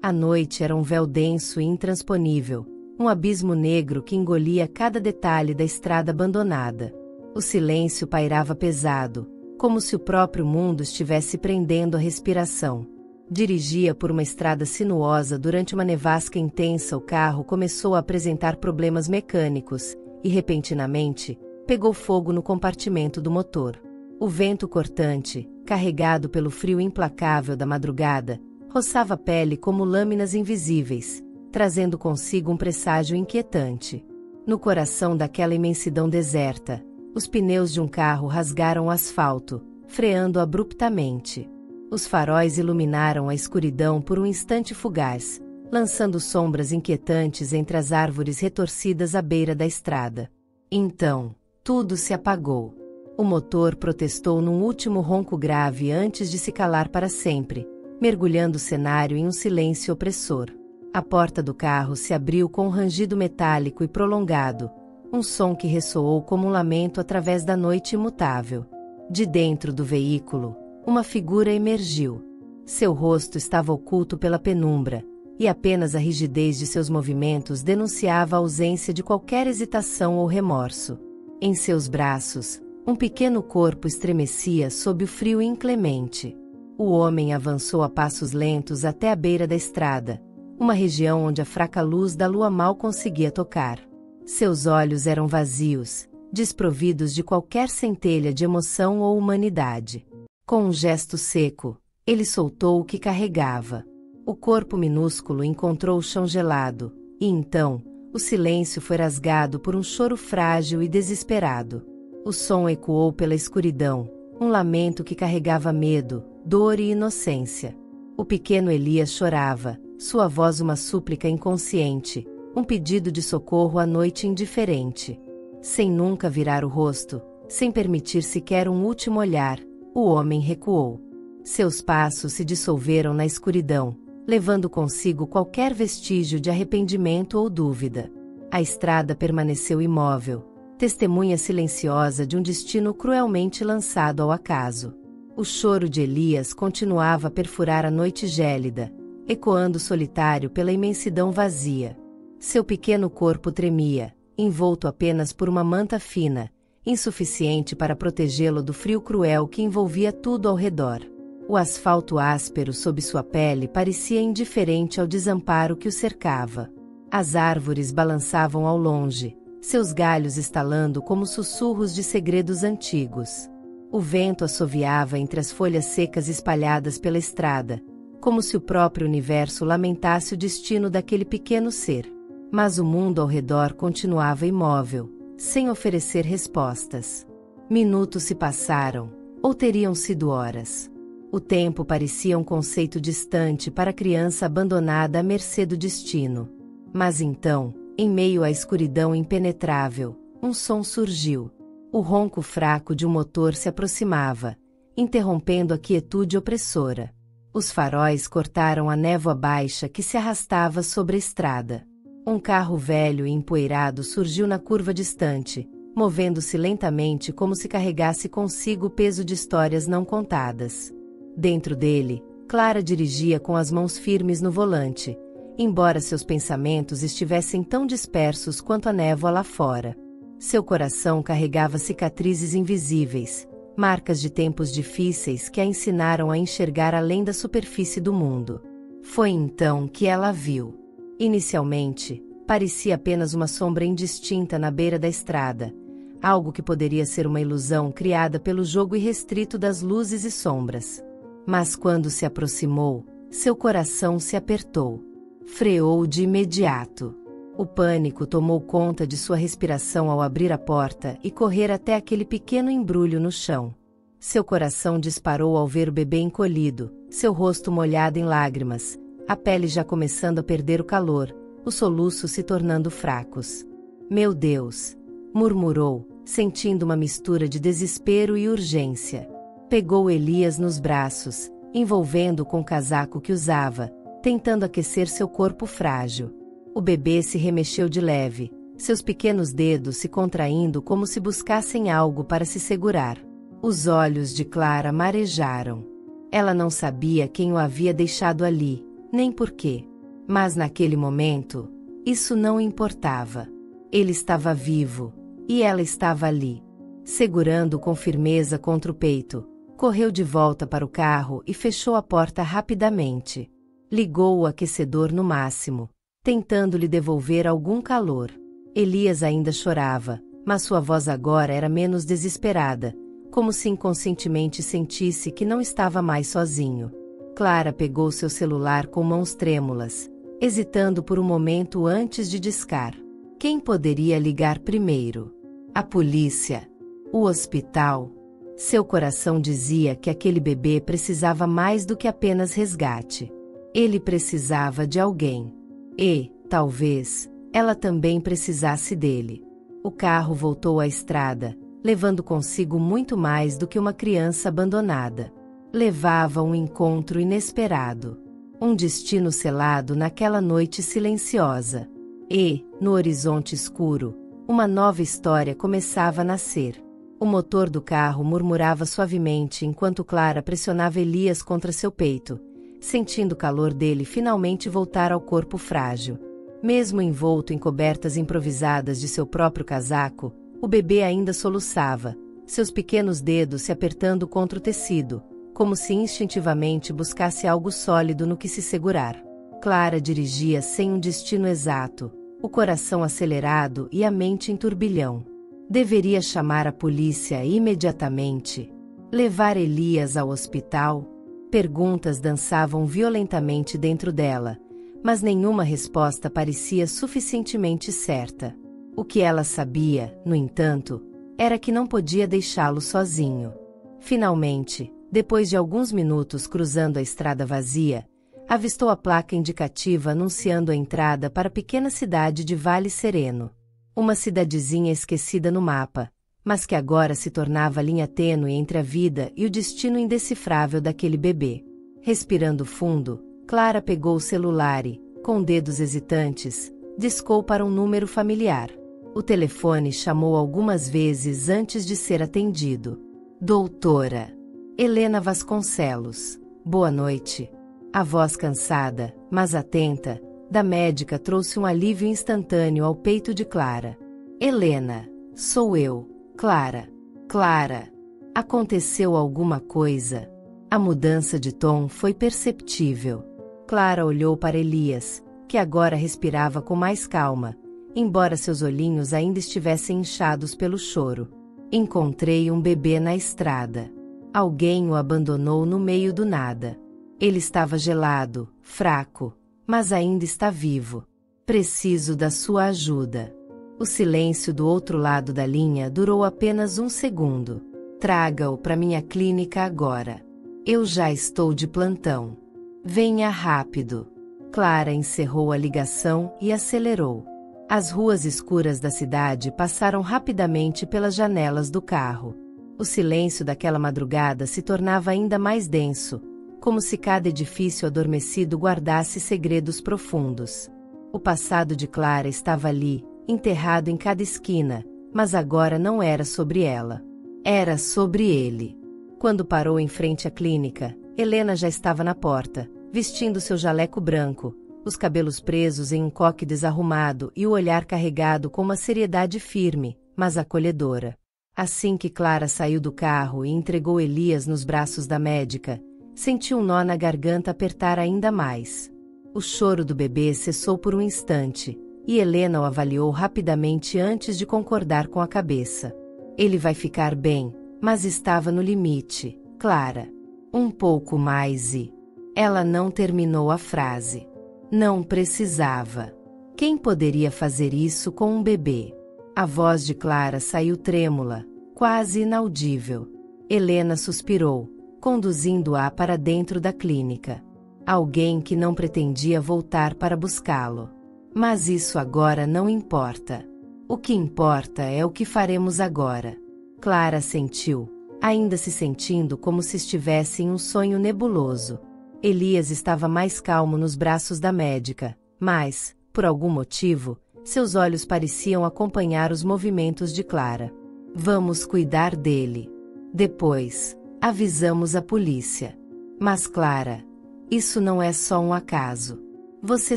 A noite era um véu denso e intransponível, um abismo negro que engolia cada detalhe da estrada abandonada. O silêncio pairava pesado, como se o próprio mundo estivesse prendendo a respiração. Dirigia por uma estrada sinuosa durante uma nevasca intensa. O carro começou a apresentar problemas mecânicos e, repentinamente, pegou fogo no compartimento do motor. O vento cortante, carregado pelo frio implacável da madrugada, roçava a pele como lâminas invisíveis, trazendo consigo um presságio inquietante. No coração daquela imensidão deserta, os pneus de um carro rasgaram o asfalto, freando abruptamente. Os faróis iluminaram a escuridão por um instante fugaz, lançando sombras inquietantes entre as árvores retorcidas à beira da estrada. Então, tudo se apagou. O motor protestou num último ronco grave antes de se calar para sempre, mergulhando o cenário em um silêncio opressor. A porta do carro se abriu com um rangido metálico e prolongado, um som que ressoou como um lamento através da noite imutável. De dentro do veículo, uma figura emergiu. Seu rosto estava oculto pela penumbra, e apenas a rigidez de seus movimentos denunciava a ausência de qualquer hesitação ou remorso. Em seus braços, um pequeno corpo estremecia sob o frio inclemente. O homem avançou a passos lentos até a beira da estrada, uma região onde a fraca luz da lua mal conseguia tocar. Seus olhos eram vazios, desprovidos de qualquer centelha de emoção ou humanidade. Com um gesto seco, ele soltou o que carregava. O corpo minúsculo encontrou o chão gelado, e então, o silêncio foi rasgado por um choro frágil e desesperado. O som ecoou pela escuridão, um lamento que carregava medo, dor e inocência. O pequeno Elias chorava, sua voz uma súplica inconsciente, um pedido de socorro à noite indiferente. Sem nunca virar o rosto, sem permitir sequer um último olhar, o homem recuou. Seus passos se dissolveram na escuridão, levando consigo qualquer vestígio de arrependimento ou dúvida. A estrada permaneceu imóvel, testemunha silenciosa de um destino cruelmente lançado ao acaso. O choro de Elias continuava a perfurar a noite gélida, ecoando solitário pela imensidão vazia. Seu pequeno corpo tremia, envolto apenas por uma manta fina, insuficiente para protegê-lo do frio cruel que envolvia tudo ao redor. O asfalto áspero sob sua pele parecia indiferente ao desamparo que o cercava. As árvores balançavam ao longe, seus galhos estalando como sussurros de segredos antigos. O vento assoviava entre as folhas secas espalhadas pela estrada, como se o próprio universo lamentasse o destino daquele pequeno ser. Mas o mundo ao redor continuava imóvel, sem oferecer respostas. Minutos se passaram, ou teriam sido horas. O tempo parecia um conceito distante para a criança abandonada à mercê do destino. Mas então, em meio à escuridão impenetrável, um som surgiu. O ronco fraco de um motor se aproximava, interrompendo a quietude opressora. Os faróis cortaram a névoa baixa que se arrastava sobre a estrada. Um carro velho e empoeirado surgiu na curva distante, movendo-se lentamente como se carregasse consigo o peso de histórias não contadas. Dentro dele, Clara dirigia com as mãos firmes no volante, embora seus pensamentos estivessem tão dispersos quanto a névoa lá fora. Seu coração carregava cicatrizes invisíveis, marcas de tempos difíceis que a ensinaram a enxergar além da superfície do mundo. Foi então que ela a viu. Inicialmente, parecia apenas uma sombra indistinta na beira da estrada, algo que poderia ser uma ilusão criada pelo jogo irrestrito das luzes e sombras. Mas quando se aproximou, seu coração se apertou. Freou de imediato. O pânico tomou conta de sua respiração ao abrir a porta e correr até aquele pequeno embrulho no chão. Seu coração disparou ao ver o bebê encolhido, seu rosto molhado em lágrimas, a pele já começando a perder o calor, os soluços se tornando fracos. "Meu Deus!" murmurou, sentindo uma mistura de desespero e urgência. Pegou Elias nos braços, envolvendo-o com o casaco que usava, tentando aquecer seu corpo frágil. O bebê se remexeu de leve, seus pequenos dedos se contraindo como se buscassem algo para se segurar. Os olhos de Clara marejaram. Ela não sabia quem o havia deixado ali, nem porquê. Mas naquele momento, isso não importava. Ele estava vivo, e ela estava ali. Segurando com firmeza contra o peito, correu de volta para o carro e fechou a porta rapidamente. Ligou o aquecedor no máximo, tentando lhe devolver algum calor. Elias ainda chorava, mas sua voz agora era menos desesperada, como se inconscientemente sentisse que não estava mais sozinho. Clara pegou seu celular com mãos trêmulas, hesitando por um momento antes de discar. Quem poderia ligar primeiro? A polícia? O hospital? Seu coração dizia que aquele bebê precisava mais do que apenas resgate. Ele precisava de alguém. E, talvez, ela também precisasse dele. O carro voltou à estrada, levando consigo muito mais do que uma criança abandonada. Levava um encontro inesperado. Um destino selado naquela noite silenciosa. E, no horizonte escuro, uma nova história começava a nascer. O motor do carro murmurava suavemente enquanto Clara pressionava Elias contra seu peito, sentindo o calor dele finalmente voltar ao corpo frágil. Mesmo envolto em cobertas improvisadas de seu próprio casaco, o bebê ainda soluçava, seus pequenos dedos se apertando contra o tecido, como se instintivamente buscasse algo sólido no que se segurar. Clara dirigia sem um destino exato, o coração acelerado e a mente em turbilhão. Deveria chamar a polícia imediatamente? Levar Elias ao hospital? Perguntas dançavam violentamente dentro dela, mas nenhuma resposta parecia suficientemente certa. O que ela sabia, no entanto, era que não podia deixá-lo sozinho. Finalmente, depois de alguns minutos cruzando a estrada vazia, avistou a placa indicativa anunciando a entrada para a pequena cidade de Vale Sereno. Uma cidadezinha esquecida no mapa, mas que agora se tornava linha tênue entre a vida e o destino indecifrável daquele bebê. Respirando fundo, Clara pegou o celular e, com dedos hesitantes, discou para um número familiar. O telefone chamou algumas vezes antes de ser atendido. Doutora Helena Vasconcelos. Boa noite. A voz cansada, mas atenta, da médica trouxe um alívio instantâneo ao peito de Clara. Helena, sou eu, Clara. Clara. Aconteceu alguma coisa? A mudança de tom foi perceptível. Clara olhou para Elias, que agora respirava com mais calma, embora seus olhinhos ainda estivessem inchados pelo choro. Encontrei um bebê na estrada. Alguém o abandonou no meio do nada. Ele estava gelado, fraco, mas ainda está vivo. Preciso da sua ajuda. O silêncio do outro lado da linha durou apenas um segundo. Traga-o para minha clínica agora. Eu já estou de plantão. Venha rápido. Clara encerrou a ligação e acelerou. As ruas escuras da cidade passaram rapidamente pelas janelas do carro. O silêncio daquela madrugada se tornava ainda mais denso, como se cada edifício adormecido guardasse segredos profundos. O passado de Clara estava ali, enterrado em cada esquina, mas agora não era sobre ela. Era sobre ele. Quando parou em frente à clínica, Helena já estava na porta, vestindo seu jaleco branco, os cabelos presos em um coque desarrumado e o olhar carregado com uma seriedade firme, mas acolhedora. Assim que Clara saiu do carro e entregou Elias nos braços da médica, sentiu um nó na garganta apertar ainda mais. O choro do bebê cessou por um instante, e Helena o avaliou rapidamente antes de concordar com a cabeça. Ele vai ficar bem, mas estava no limite, Clara. Um pouco mais e... Ela não terminou a frase. Não precisava. Quem poderia fazer isso com um bebê? A voz de Clara saiu trêmula, quase inaudível. Helena suspirou, conduzindo-a para dentro da clínica. Alguém que não pretendia voltar para buscá-lo. Mas isso agora não importa. O que importa é o que faremos agora. Clara sentiu, ainda se sentindo como se estivesse em um sonho nebuloso. Elias estava mais calmo nos braços da médica, mas, por algum motivo, seus olhos pareciam acompanhar os movimentos de Clara. Vamos cuidar dele. Depois, avisamos a polícia. Mas Clara, Isso não é só um acaso. Você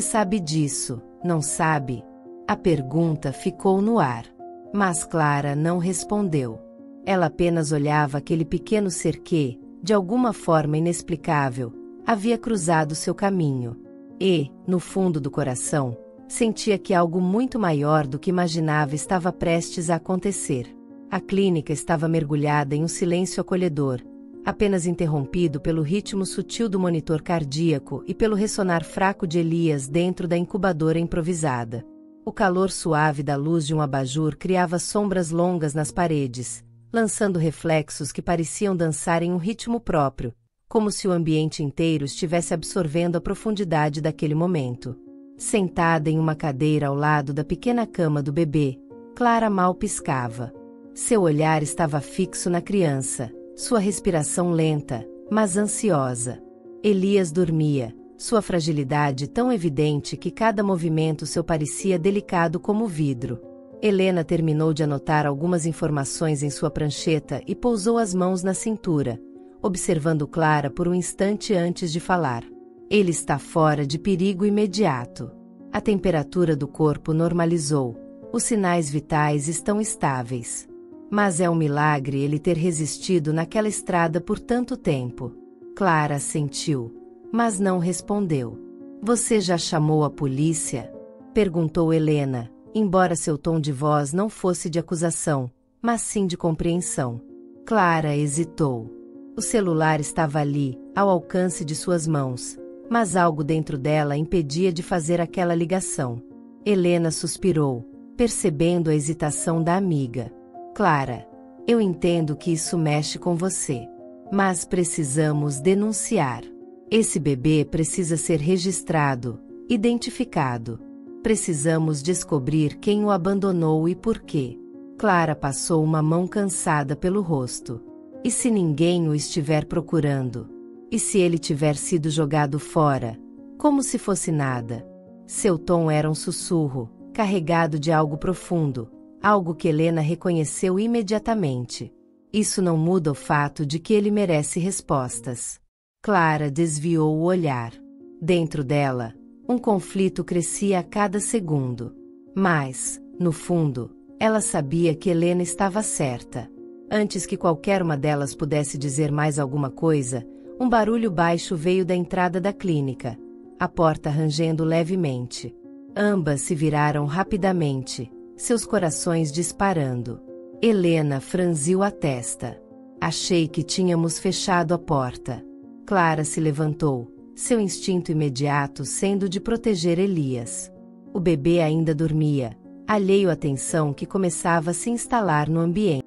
sabe disso, não sabe? A pergunta ficou no ar. Mas Clara não respondeu. Ela apenas olhava aquele pequeno ser que, de alguma forma inexplicável, havia cruzado seu caminho. E, no fundo do coração, sentia que algo muito maior do que imaginava estava prestes a acontecer. A clínica estava mergulhada em um silêncio acolhedor, apenas interrompido pelo ritmo sutil do monitor cardíaco e pelo ressonar fraco de Elias dentro da incubadora improvisada. O calor suave da luz de um abajur criava sombras longas nas paredes, lançando reflexos que pareciam dançar em um ritmo próprio, como se o ambiente inteiro estivesse absorvendo a profundidade daquele momento. Sentada em uma cadeira ao lado da pequena cama do bebê, Clara mal piscava. Seu olhar estava fixo na criança, sua respiração lenta, mas ansiosa. Elias dormia, sua fragilidade tão evidente que cada movimento seu parecia delicado como vidro. Helena terminou de anotar algumas informações em sua prancheta e pousou as mãos na cintura, observando Clara por um instante antes de falar. Ele está fora de perigo imediato. A temperatura do corpo normalizou, os sinais vitais estão estáveis. Mas é um milagre ele ter resistido naquela estrada por tanto tempo. Clara assentiu, mas não respondeu. Você já chamou a polícia? Perguntou Helena, embora seu tom de voz não fosse de acusação, mas sim de compreensão. Clara hesitou. O celular estava ali, ao alcance de suas mãos, mas algo dentro dela impedia de fazer aquela ligação. Helena suspirou, percebendo a hesitação da amiga. Clara, eu entendo que isso mexe com você. Mas precisamos denunciar. Esse bebê precisa ser registrado, identificado. Precisamos descobrir quem o abandonou e por quê. Clara passou uma mão cansada pelo rosto. E se ninguém o estiver procurando? E se ele tiver sido jogado fora? Como se fosse nada. Seu tom era um sussurro, carregado de algo profundo. Algo que Helena reconheceu imediatamente. Isso não muda o fato de que ele merece respostas. Clara desviou o olhar. Dentro dela, um conflito crescia a cada segundo. Mas, no fundo, ela sabia que Helena estava certa. Antes que qualquer uma delas pudesse dizer mais alguma coisa, um barulho baixo veio da entrada da clínica, a porta rangendo levemente. Ambas se viraram rapidamente, seus corações disparando. Helena franziu a testa. Achei que tínhamos fechado a porta. Clara se levantou, seu instinto imediato sendo de proteger Elias. O bebê ainda dormia, alheio à tensão que começava a se instalar no ambiente.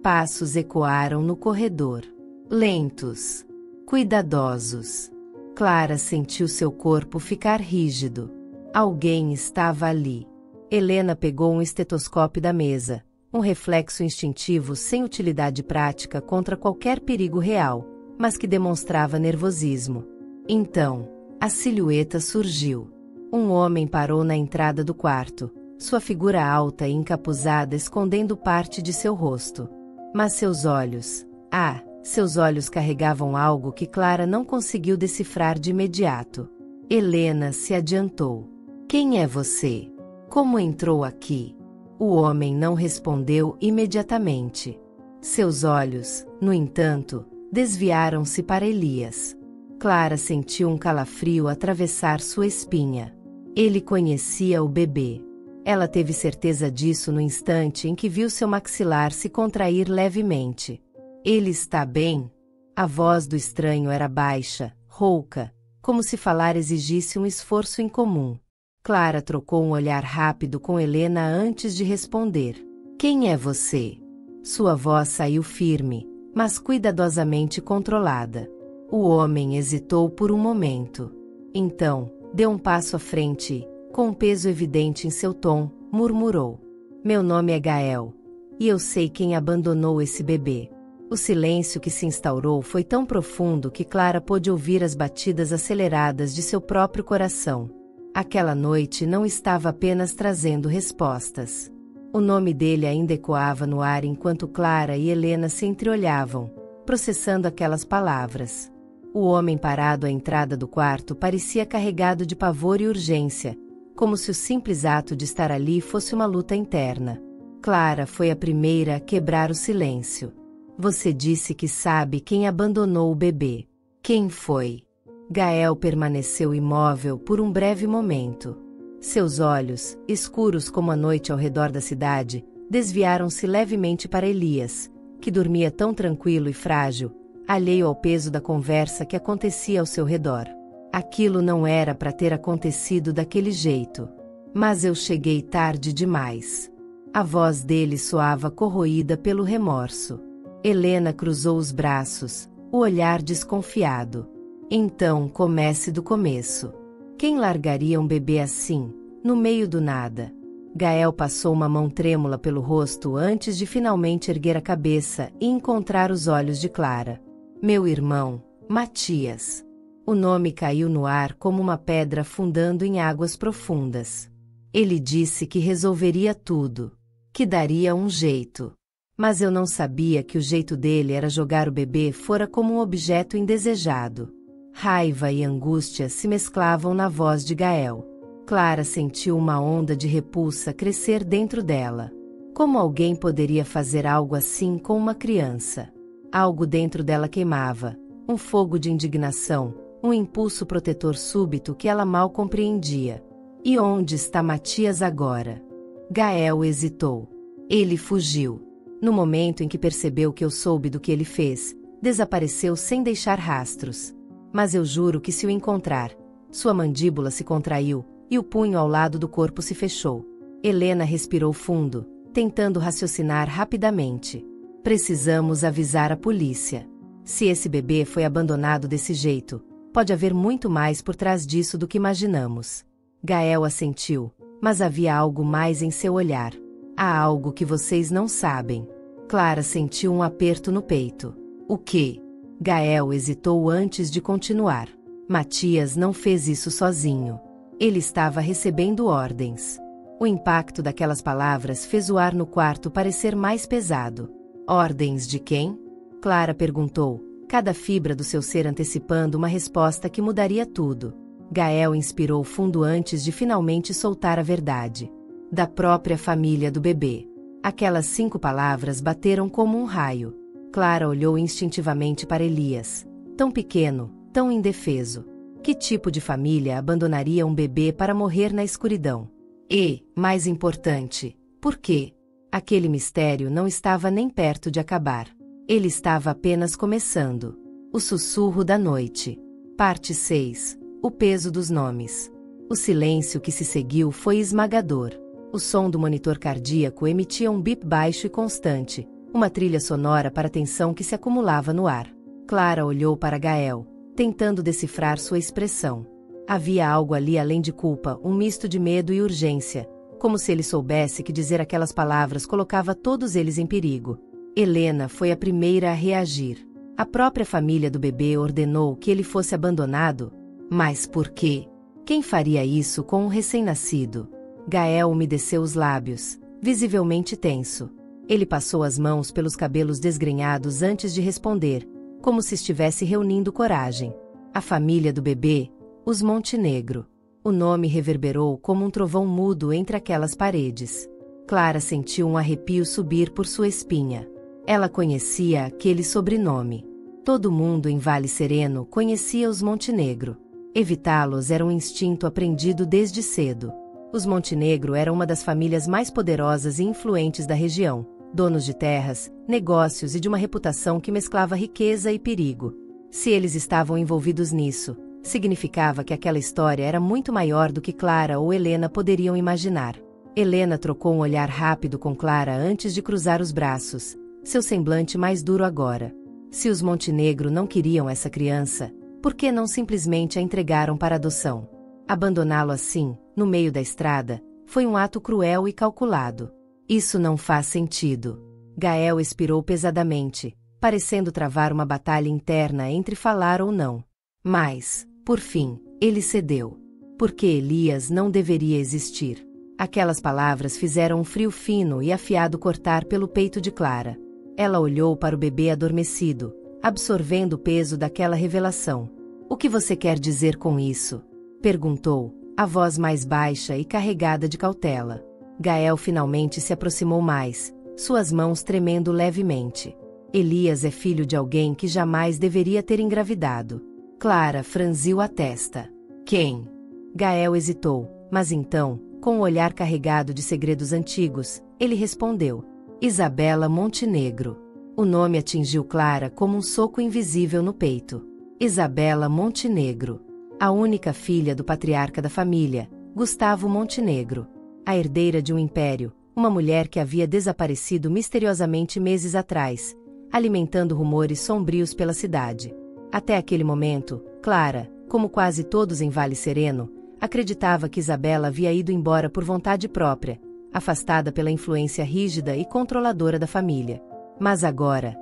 Passos ecoaram no corredor. Lentos, cuidadosos. Clara sentiu seu corpo ficar rígido. Alguém estava ali. Helena pegou um estetoscópio da mesa, um reflexo instintivo sem utilidade prática contra qualquer perigo real, mas que demonstrava nervosismo. Então, a silhueta surgiu. Um homem parou na entrada do quarto, sua figura alta e encapuzada escondendo parte de seu rosto. Mas seus olhos carregavam algo que Clara não conseguiu decifrar de imediato. Helena se adiantou. Quem é você? Como entrou aqui? O homem não respondeu imediatamente. Seus olhos, no entanto, desviaram-se para Elias. Clara sentiu um calafrio atravessar sua espinha. Ele conhecia o bebê. Ela teve certeza disso no instante em que viu seu maxilar se contrair levemente. Ele está bem? A voz do estranho era baixa, rouca, como se falar exigisse um esforço incomum. Clara trocou um olhar rápido com Helena antes de responder. Quem é você? Sua voz saiu firme, mas cuidadosamente controlada. O homem hesitou por um momento. Então, deu um passo à frente e, com um peso evidente em seu tom, murmurou. Meu nome é Gael. E eu sei quem abandonou esse bebê. O silêncio que se instaurou foi tão profundo que Clara pôde ouvir as batidas aceleradas de seu próprio coração. Aquela noite não estava apenas trazendo respostas. O nome dele ainda ecoava no ar enquanto Clara e Helena se entreolhavam, processando aquelas palavras. O homem parado à entrada do quarto parecia carregado de pavor e urgência, como se o simples ato de estar ali fosse uma luta interna. Clara foi a primeira a quebrar o silêncio. Você disse que sabe quem abandonou o bebê. Quem foi? Gael permaneceu imóvel por um breve momento. Seus olhos, escuros como a noite ao redor da cidade, desviaram-se levemente para Elias, que dormia tão tranquilo e frágil, alheio ao peso da conversa que acontecia ao seu redor. Aquilo não era para ter acontecido daquele jeito. Mas eu cheguei tarde demais. A voz dele soava corroída pelo remorso. Helena cruzou os braços, o olhar desconfiado. Então comece do começo. Quem largaria um bebê assim, no meio do nada? Gael passou uma mão trêmula pelo rosto antes de finalmente erguer a cabeça e encontrar os olhos de Clara. Meu irmão, Matias. O nome caiu no ar como uma pedra afundando em águas profundas. Ele disse que resolveria tudo, que daria um jeito. Mas eu não sabia que o jeito dele era jogar o bebê fora como um objeto indesejado. Raiva e angústia se mesclavam na voz de Gael. Clara sentiu uma onda de repulsa crescer dentro dela. Como alguém poderia fazer algo assim com uma criança? Algo dentro dela queimava, um fogo de indignação, um impulso protetor súbito que ela mal compreendia. E onde está Matias agora? Gael hesitou. Ele fugiu. No momento em que percebeu que eu soube do que ele fez, desapareceu sem deixar rastros. Mas eu juro que se o encontrar, sua mandíbula se contraiu, e o punho ao lado do corpo se fechou. Helena respirou fundo, tentando raciocinar rapidamente. Precisamos avisar a polícia. Se esse bebê foi abandonado desse jeito, pode haver muito mais por trás disso do que imaginamos. Gael assentiu, mas havia algo mais em seu olhar. Há algo que vocês não sabem. Clara sentiu um aperto no peito. O quê? Gael hesitou antes de continuar. Matias não fez isso sozinho. Ele estava recebendo ordens. O impacto daquelas palavras fez o ar no quarto parecer mais pesado. Ordens de quem? Clara perguntou, cada fibra do seu ser antecipando uma resposta que mudaria tudo. Gael inspirou fundo antes de finalmente soltar a verdade. Da própria família do bebê. Aquelas 5 palavras bateram como um raio. Clara olhou instintivamente para Elias. Tão pequeno, tão indefeso. Que tipo de família abandonaria um bebê para morrer na escuridão? E, mais importante, por quê? Aquele mistério não estava nem perto de acabar. Ele estava apenas começando. O sussurro da noite. Parte 6. O peso dos nomes. O silêncio que se seguiu foi esmagador. O som do monitor cardíaco emitia um bip baixo e constante, uma trilha sonora para a tensão que se acumulava no ar. Clara olhou para Gael, tentando decifrar sua expressão. Havia algo ali além de culpa, um misto de medo e urgência, como se ele soubesse que dizer aquelas palavras colocava todos eles em perigo. Helena foi a primeira a reagir. A própria família do bebê ordenou que ele fosse abandonado. Mas por quê? Quem faria isso com um recém-nascido? Gael umedeceu os lábios, visivelmente tenso. Ele passou as mãos pelos cabelos desgrenhados antes de responder, como se estivesse reunindo coragem. A família do bebê, os Montenegro. O nome reverberou como um trovão mudo entre aquelas paredes. Clara sentiu um arrepio subir por sua espinha. Ela conhecia aquele sobrenome. Todo mundo em Vale Sereno conhecia os Montenegro. Evitá-los era um instinto aprendido desde cedo. Os Montenegro eram uma das famílias mais poderosas e influentes da região, donos de terras, negócios e de uma reputação que mesclava riqueza e perigo. Se eles estavam envolvidos nisso, significava que aquela história era muito maior do que Clara ou Helena poderiam imaginar. Helena trocou um olhar rápido com Clara antes de cruzar os braços, seu semblante mais duro agora. Se os Montenegro não queriam essa criança, por que não simplesmente a entregaram para adoção? Abandoná-lo assim, no meio da estrada, foi um ato cruel e calculado. Isso não faz sentido. Gael expirou pesadamente, parecendo travar uma batalha interna entre falar ou não. Mas, por fim, ele cedeu. Porque Elias não deveria existir. Aquelas palavras fizeram um frio fino e afiado cortar pelo peito de Clara. Ela olhou para o bebê adormecido, absorvendo o peso daquela revelação. O que você quer dizer com isso? Perguntou, a voz mais baixa e carregada de cautela. Gael finalmente se aproximou mais, suas mãos tremendo levemente. Elias é filho de alguém que jamais deveria ter engravidado. Clara franziu a testa. Quem? Gael hesitou, mas então, com o olhar carregado de segredos antigos, ele respondeu. Isabela Montenegro. O nome atingiu Clara como um soco invisível no peito. Isabela Montenegro. A única filha do patriarca da família, Gustavo Montenegro. A herdeira de um império, uma mulher que havia desaparecido misteriosamente meses atrás, alimentando rumores sombrios pela cidade. Até aquele momento, Clara, como quase todos em Vale Sereno, acreditava que Isabela havia ido embora por vontade própria, afastada pela influência rígida e controladora da família. Mas agora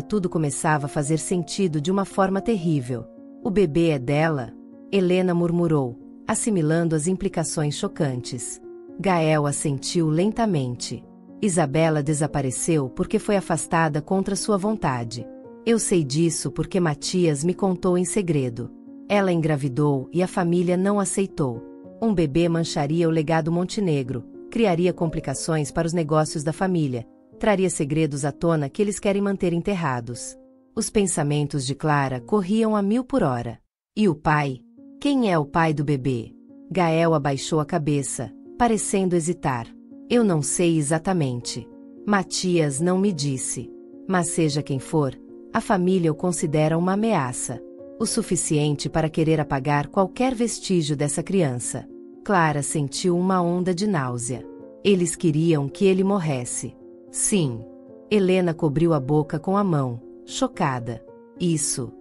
tudo começava a fazer sentido de uma forma terrível. O bebê é dela? Helena murmurou, assimilando as implicações chocantes. Gael assentiu lentamente. Isabela desapareceu porque foi afastada contra sua vontade. Eu sei disso porque Matias me contou em segredo. Ela engravidou e a família não aceitou. Um bebê mancharia o legado Montenegro, criaria complicações para os negócios da família, traria segredos à tona que eles querem manter enterrados. Os pensamentos de Clara corriam a 1000 por hora. E o pai? Quem é o pai do bebê? Gael abaixou a cabeça, parecendo hesitar. Eu não sei exatamente. Matias não me disse. Mas seja quem for, a família o considera uma ameaça. O suficiente para querer apagar qualquer vestígio dessa criança. Clara sentiu uma onda de náusea. Eles queriam que ele morresse. Sim. Helena cobriu a boca com a mão, chocada. Isso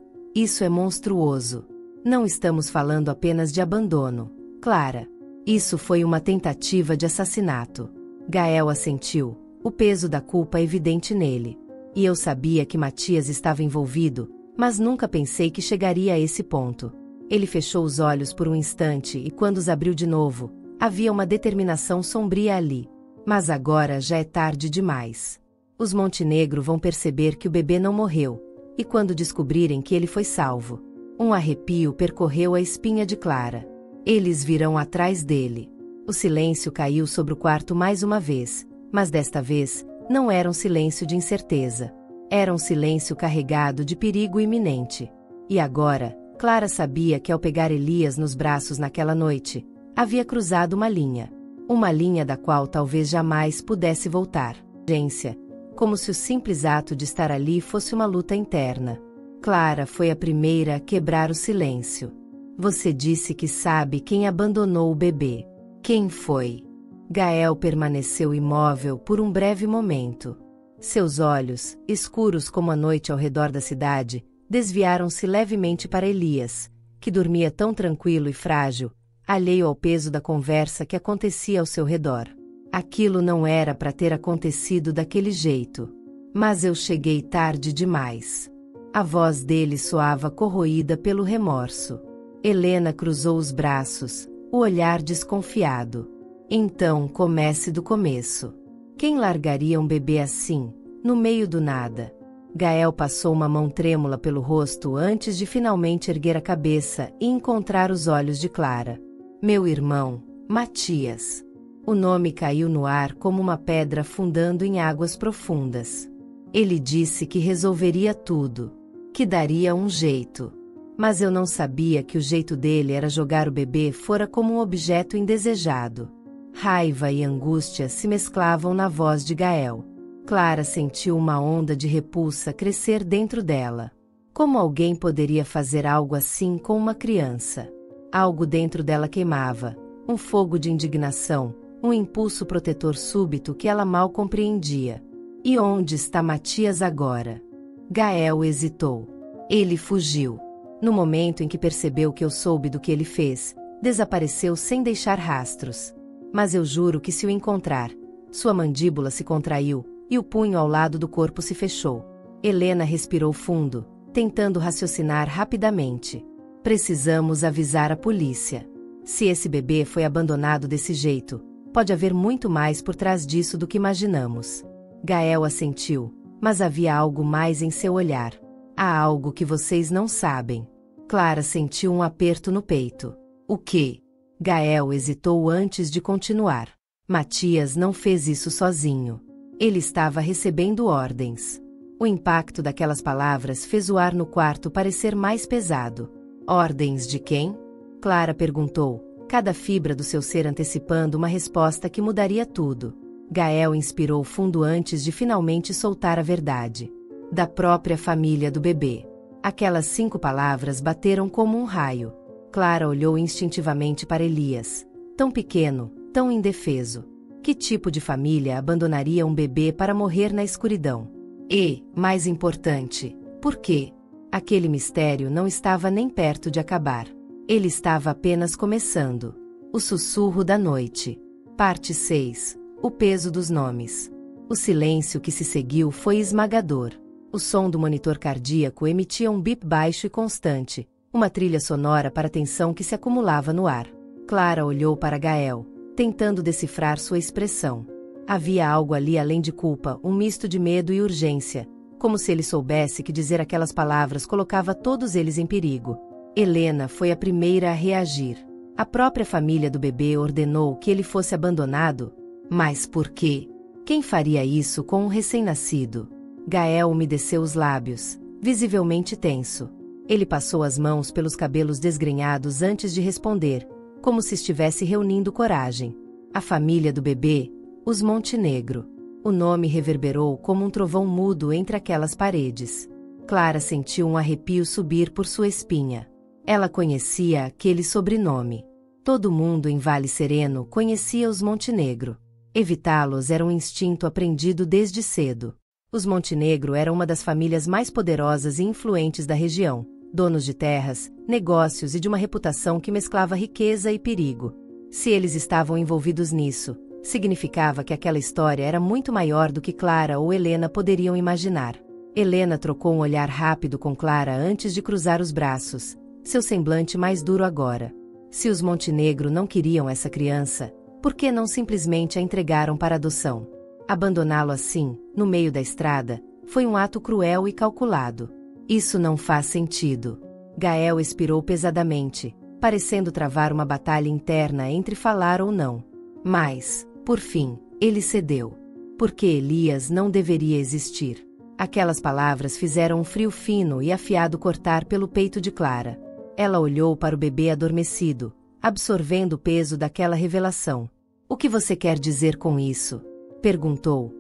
é monstruoso. Não estamos falando apenas de abandono, Clara. Isso foi uma tentativa de assassinato. Gael assentiu, o peso da culpa evidente nele. E eu sabia que Matias estava envolvido, mas nunca pensei que chegaria a esse ponto. Ele fechou os olhos por um instante e quando os abriu de novo, havia uma determinação sombria ali. Mas agora já é tarde demais. Os Montenegro vão perceber que o bebê não morreu, e quando descobrirem que ele foi salvo, um arrepio percorreu a espinha de Clara. Eles virão atrás dele. O silêncio caiu sobre o quarto mais uma vez, mas desta vez, não era um silêncio de incerteza. Era um silêncio carregado de perigo iminente. E agora, Clara sabia que ao pegar Elias nos braços naquela noite, havia cruzado uma linha da qual talvez jamais pudesse voltar. Urgência, como se o simples ato de estar ali fosse uma luta interna. Clara foi a primeira a quebrar o silêncio. Você disse que sabe quem abandonou o bebê. Quem foi? Gael permaneceu imóvel por um breve momento. Seus olhos, escuros como a noite ao redor da cidade, desviaram-se levemente para Elias, que dormia tão tranquilo e frágil, alheio ao peso da conversa que acontecia ao seu redor. Aquilo não era para ter acontecido daquele jeito. Mas eu cheguei tarde demais. A voz dele soava corroída pelo remorso. Helena cruzou os braços, o olhar desconfiado. Então comece do começo. Quem largaria um bebê assim, no meio do nada? Gael passou uma mão trêmula pelo rosto antes de finalmente erguer a cabeça e encontrar os olhos de Clara. Meu irmão, Matias. O nome caiu no ar como uma pedra afundando em águas profundas. Ele disse que resolveria tudo, que daria um jeito. Mas eu não sabia que o jeito dele era jogar o bebê fora como um objeto indesejado. Raiva e angústia se mesclavam na voz de Gael. Clara sentiu uma onda de repulsa crescer dentro dela. Como alguém poderia fazer algo assim com uma criança? Algo dentro dela queimava, um fogo de indignação, um impulso protetor súbito que ela mal compreendia. E onde está Matias agora? Gael hesitou. Ele fugiu. No momento em que percebeu que eu soube do que ele fez, desapareceu sem deixar rastros. Mas eu juro que se o encontrar, sua mandíbula se contraiu, e o punho ao lado do corpo se fechou. Helena respirou fundo, tentando raciocinar rapidamente. Precisamos avisar a polícia. Se esse bebê foi abandonado desse jeito, pode haver muito mais por trás disso do que imaginamos. Gael assentiu, mas havia algo mais em seu olhar. Há algo que vocês não sabem. Clara sentiu um aperto no peito. O quê? Gael hesitou antes de continuar. Matias não fez isso sozinho. Ele estava recebendo ordens. O impacto daquelas palavras fez o ar no quarto parecer mais pesado. Ordens de quem? Clara perguntou, cada fibra do seu ser antecipando uma resposta que mudaria tudo. Gael inspirou fundo antes de finalmente soltar a verdade. Da própria família do bebê. Aquelas 5 palavras bateram como um raio. Clara olhou instintivamente para Elias. Tão pequeno, tão indefeso. Que tipo de família abandonaria um bebê para morrer na escuridão? E, mais importante, por quê? Aquele mistério não estava nem perto de acabar. Ele estava apenas começando. O sussurro da noite. Parte 6. O peso dos nomes. O silêncio que se seguiu foi esmagador. O som do monitor cardíaco emitia um bip baixo e constante, uma trilha sonora para a tensão que se acumulava no ar. Clara olhou para Gael, tentando decifrar sua expressão. Havia algo ali além de culpa, um misto de medo e urgência, como se ele soubesse que dizer aquelas palavras colocava todos eles em perigo. Helena foi a primeira a reagir. A própria família do bebê ordenou que ele fosse abandonado. Mas por quê? Quem faria isso com um recém-nascido? Gael umedeceu os lábios, visivelmente tenso. Ele passou as mãos pelos cabelos desgrenhados antes de responder, como se estivesse reunindo coragem. A família do bebê, os Montenegro. O nome reverberou como um trovão mudo entre aquelas paredes. Clara sentiu um arrepio subir por sua espinha. Ela conhecia aquele sobrenome. Todo mundo em Vale Sereno conhecia os Montenegro. Evitá-los era um instinto aprendido desde cedo. Os Montenegro eram uma das famílias mais poderosas e influentes da região, donos de terras, negócios e de uma reputação que mesclava riqueza e perigo. Se eles estavam envolvidos nisso, significava que aquela história era muito maior do que Clara ou Helena poderiam imaginar. Helena trocou um olhar rápido com Clara antes de cruzar os braços, seu semblante mais duro agora. Se os Montenegro não queriam essa criança, por que não simplesmente a entregaram para adoção? Abandoná-lo assim, no meio da estrada, foi um ato cruel e calculado. Isso não faz sentido. Gael expirou pesadamente, parecendo travar uma batalha interna entre falar ou não. Mas, por fim, ele cedeu. Porque Elias não deveria existir. Aquelas palavras fizeram um frio fino e afiado cortar pelo peito de Clara. Ela olhou para o bebê adormecido, absorvendo o peso daquela revelação. O que você quer dizer com isso? Perguntou,